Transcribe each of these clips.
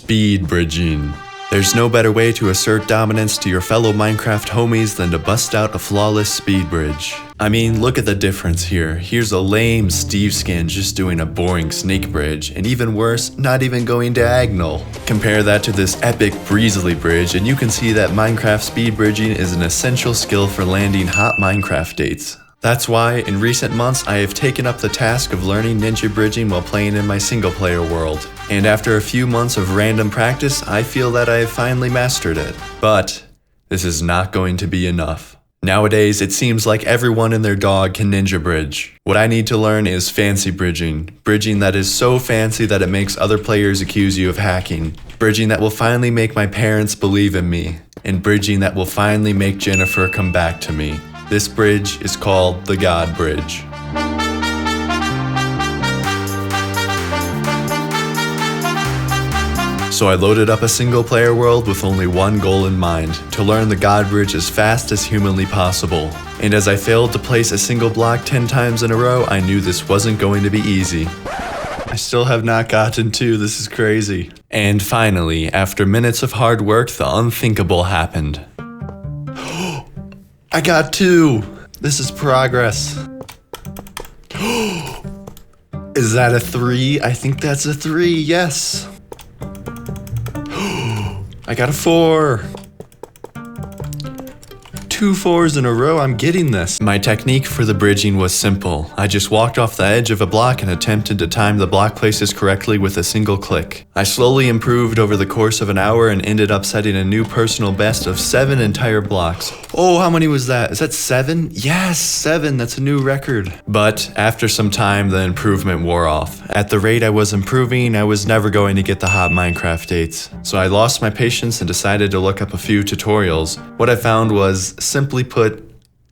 Speed bridging. There's no better way to assert dominance to your fellow Minecraft homies than to bust out a flawless speed bridge. I mean, look at the difference here. Here's a lame Steve skin just doing a boring snake bridge, and even worse, not even going diagonal. Compare that to this epic breezily bridge, and you can see that Minecraft speed bridging is an essential skill for landing hot Minecraft dates. That's why, in recent months, I have taken up the task of learning ninja bridging while playing in my single-player world. And after a few months of random practice, I feel that I have finally mastered it. But this is not going to be enough. Nowadays, it seems like everyone and their dog can ninja bridge. What I need to learn is fancy bridging. Bridging that is so fancy that it makes other players accuse you of hacking. Bridging that will finally make my parents believe in me. And bridging that will finally make Jennifer come back to me. This bridge is called the God Bridge. So I loaded up a single player world with only one goal in mind, to learn the God Bridge as fast as humanly possible. And as I failed to place a single block 10 times in a row, I knew this wasn't going to be easy. I still have not gotten 2, this is crazy. And finally, after minutes of hard work, the unthinkable happened. I got 2! This is progress. Is that a 3? I think that's a 3, yes. I got a 4. 2 4s in a row, I'm getting this. My technique for the bridging was simple. I just walked off the edge of a block and attempted to time the block places correctly with a single click. I slowly improved over the course of an hour and ended up setting a new personal best of 7 entire blocks. Oh, how many was that? Is that 7? Yes, 7, that's a new record. But after some time, the improvement wore off. At the rate I was improving, I was never going to get the hot Minecraft dates. So I lost my patience and decided to look up a few tutorials. What I found was, simply put,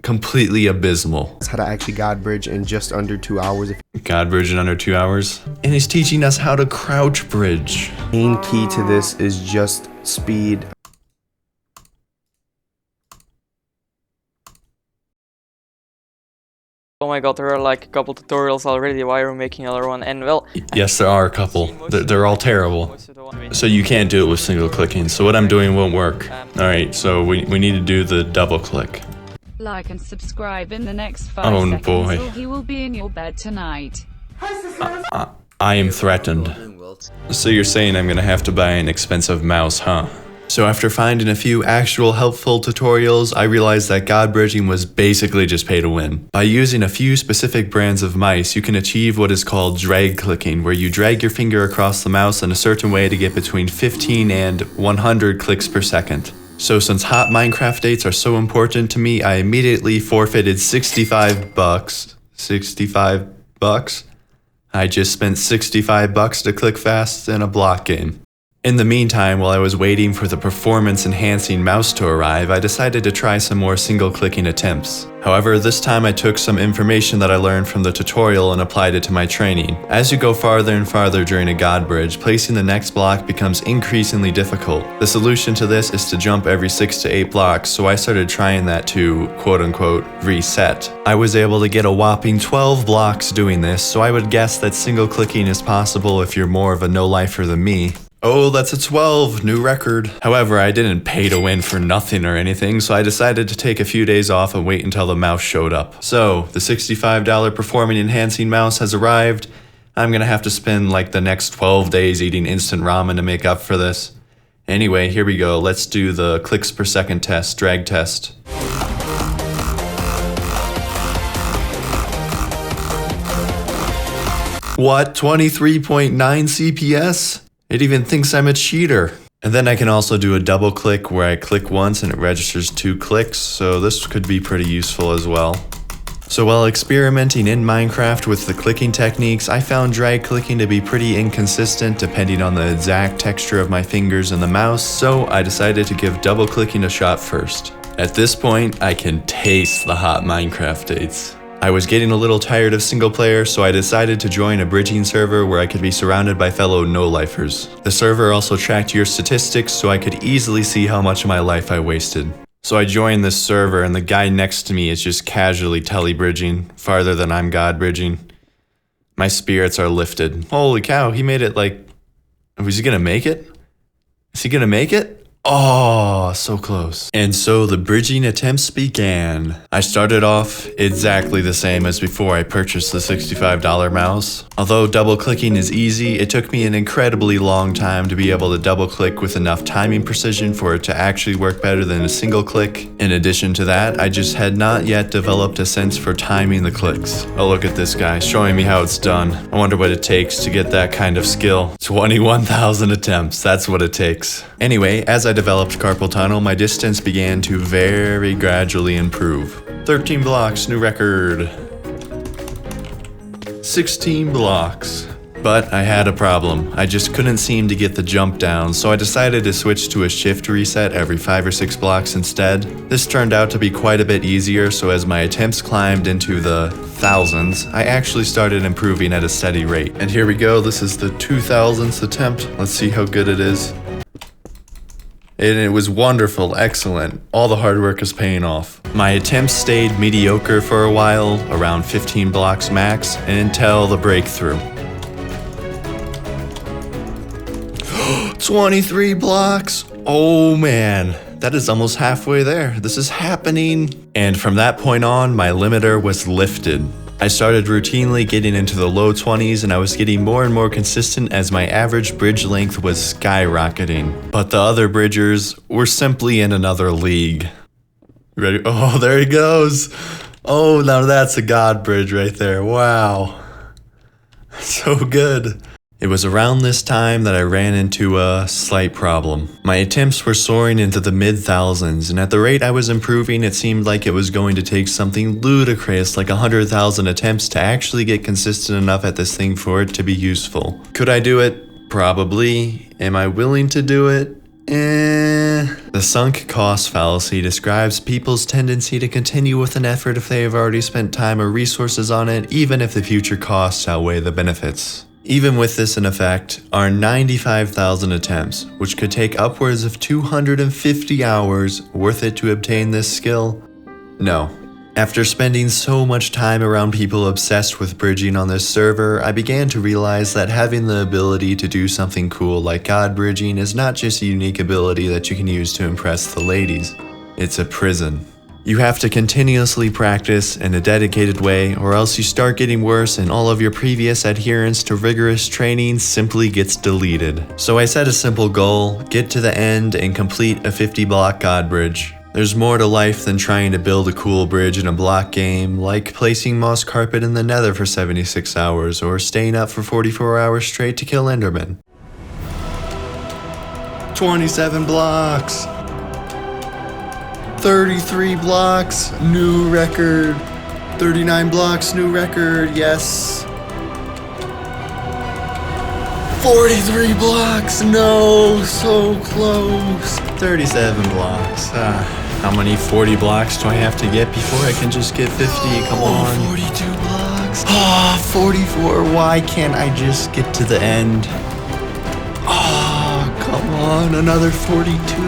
completely abysmal. That's how to actually God bridge in just under 2 hours. God bridge in under 2 hours? And he's teaching us how to crouch bridge. Main key to this is just speed. Oh my god, there are like a couple tutorials already. Why are we making another one? And well, yes, there are a couple. They're all terrible. So you can't do it with single clicking. So what I'm doing won't work. Alright, so we need to do the double click. Like and subscribe in the next 5 seconds boy. or he will be in your bed tonight. I am threatened. So you're saying I'm gonna have to buy an expensive mouse, huh? So after finding a few actual helpful tutorials, I realized that God bridging was basically just pay to win. By using a few specific brands of mice, you can achieve what is called drag clicking, where you drag your finger across the mouse in a certain way to get between 15 and 100 clicks per second. So since hot Minecraft dates are so important to me, I immediately forfeited 65 bucks. 65 bucks? I just spent 65 bucks to click fast in a block game. In the meantime, while I was waiting for the performance-enhancing mouse to arrive, I decided to try some more single-clicking attempts. However, this time I took some information that I learned from the tutorial and applied it to my training. As you go farther and farther during a God bridge, placing the next block becomes increasingly difficult. The solution to this is to jump every 6 to 8 blocks, so I started trying that to, quote-unquote, reset. I was able to get a whopping 12 blocks doing this, so I would guess that single-clicking is possible if you're more of a no-lifer than me. Oh, that's a 12, new record. However, I didn't pay to win for nothing or anything, so I decided to take a few days off and wait until the mouse showed up. So, the $65 performing enhancing mouse has arrived. I'm gonna have to spend like the next 12 days eating instant ramen to make up for this. Anyway, here we go. Let's do the clicks per second test, drag test. What, 23.9 CPS? It even thinks I'm a cheater. And then I can also do a double click where I click once and it registers 2 clicks, so this could be pretty useful as well. So while experimenting in Minecraft with the clicking techniques, I found drag clicking to be pretty inconsistent depending on the exact texture of my fingers and the mouse, so I decided to give double clicking a shot first. At this point, I can taste the hot Minecraft dates. I was getting a little tired of single player, so I decided to join a bridging server where I could be surrounded by fellow no-lifers. The server also tracked your statistics, so I could easily see how much of my life I wasted. So I joined this server, and the guy next to me is just casually tele-bridging, farther than I'm God bridging. My spirits are lifted. Holy cow, he made it like... Was he gonna make it? Is he gonna make it? Oh, so close. And so the bridging attempts began. I started off exactly the same as before I purchased the $65 mouse. Although double clicking is easy, it took me an incredibly long time to be able to double click with enough timing precision for it to actually work better than a single click. In addition to that, I just had not yet developed a sense for timing the clicks. Oh, look at this guy showing me how it's done. I wonder what it takes to get that kind of skill. 21,000 attempts, that's what it takes. Anyway, as I developed carpal tunnel, my distance began to very gradually improve. 13 blocks, new record. 16 blocks. But I had a problem. I just couldn't seem to get the jump down, so I decided to switch to a shift reset every 5 or 6 blocks instead. This turned out to be quite a bit easier, so as my attempts climbed into the thousands, I actually started improving at a steady rate. And here we go, this is the 2000th attempt. Let's see how good it is. And it was wonderful, excellent. All the hard work is paying off. My attempts stayed mediocre for a while, around 15 blocks max, until the breakthrough. 23 blocks! Oh man, that is almost halfway there. This is happening. And from that point on, my limiter was lifted. I started routinely getting into the low 20s and I was getting more and more consistent as my average bridge length was skyrocketing. But the other bridgers were simply in another league. Ready? Oh, there he goes. Oh, now that's a god bridge right there. Wow. So good. It was around this time that I ran into a slight problem. My attempts were soaring into the mid-thousands, and at the rate I was improving, it seemed like it was going to take something ludicrous like 100,000 attempts to actually get consistent enough at this thing for it to be useful. Could I do it? Probably. Am I willing to do it? The sunk cost fallacy describes people's tendency to continue with an effort if they have already spent time or resources on it, even if the future costs outweigh the benefits. Even with this in effect, our 95,000 attempts, which could take upwards of 250 hours, worth it to obtain this skill? No. After spending so much time around people obsessed with bridging on this server, I began to realize that having the ability to do something cool like god bridging is not just a unique ability that you can use to impress the ladies. It's a prison. You have to continuously practice in a dedicated way, or else you start getting worse and all of your previous adherence to rigorous training simply gets deleted. So I set a simple goal: get to the end and complete a 50-block god bridge. There's more to life than trying to build a cool bridge in a block game, like placing moss carpet in the nether for 76 hours, or staying up for 44 hours straight to kill endermen. 27 blocks! 33 blocks, new record. 39 blocks, new record, yes. 43 blocks, no, so close. 37 blocks. How many 40 blocks do I have to get before I can just get 50? Come on. 42 blocks. 44. Why can't I just get to the end? Come on, another 42.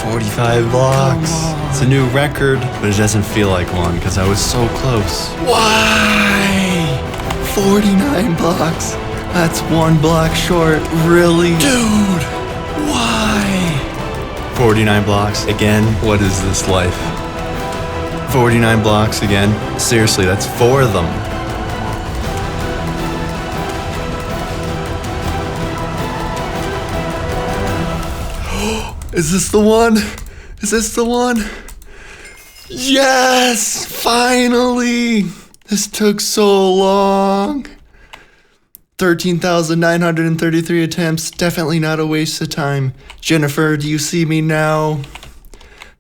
45 blocks. It's a new record, but it doesn't feel like one because I was so close. Why? 49 blocks. That's 1 block short. Really? Dude, why? 49 blocks again? What is this life? 49 blocks again? Seriously, that's 4 of them. Is this the one? Is this the one? Yes! Finally! This took so long. 13,933 attempts. Definitely not a waste of time. Jennifer, do you see me now?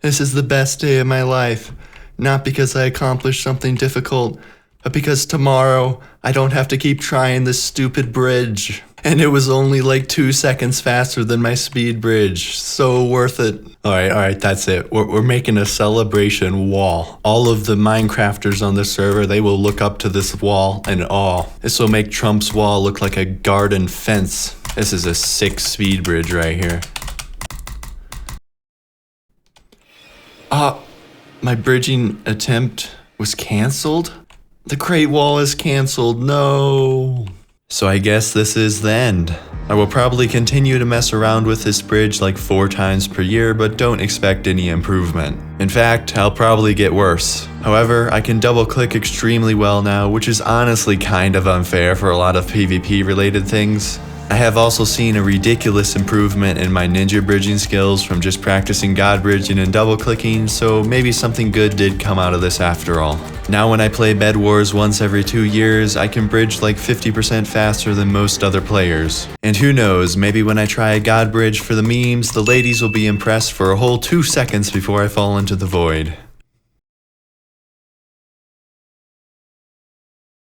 This is the best day of my life. Not because I accomplished something difficult, but because tomorrow I don't have to keep trying this stupid bridge. And it was only like 2 seconds faster than my speed bridge. So worth it. Alright, that's it. We're making a celebration wall. All of the Minecrafters on the server, they will look up to this wall in awe. This will make Trump's wall look like a garden fence. This is a sick speed bridge right here. My bridging attempt was canceled? The crate wall is canceled, no. So I guess this is the end. I will probably continue to mess around with this bridge like 4 times per year, but don't expect any improvement. In fact, I'll probably get worse. However, I can double click extremely well now, which is honestly kind of unfair for a lot of PvP related things. I have also seen a ridiculous improvement in my ninja bridging skills from just practicing god bridging and double clicking, so maybe something good did come out of this after all. Now when I play Bed Wars once every 2 years, I can bridge like 50% faster than most other players. And who knows, maybe when I try a god bridge for the memes, the ladies will be impressed for a whole 2 seconds before I fall into the void.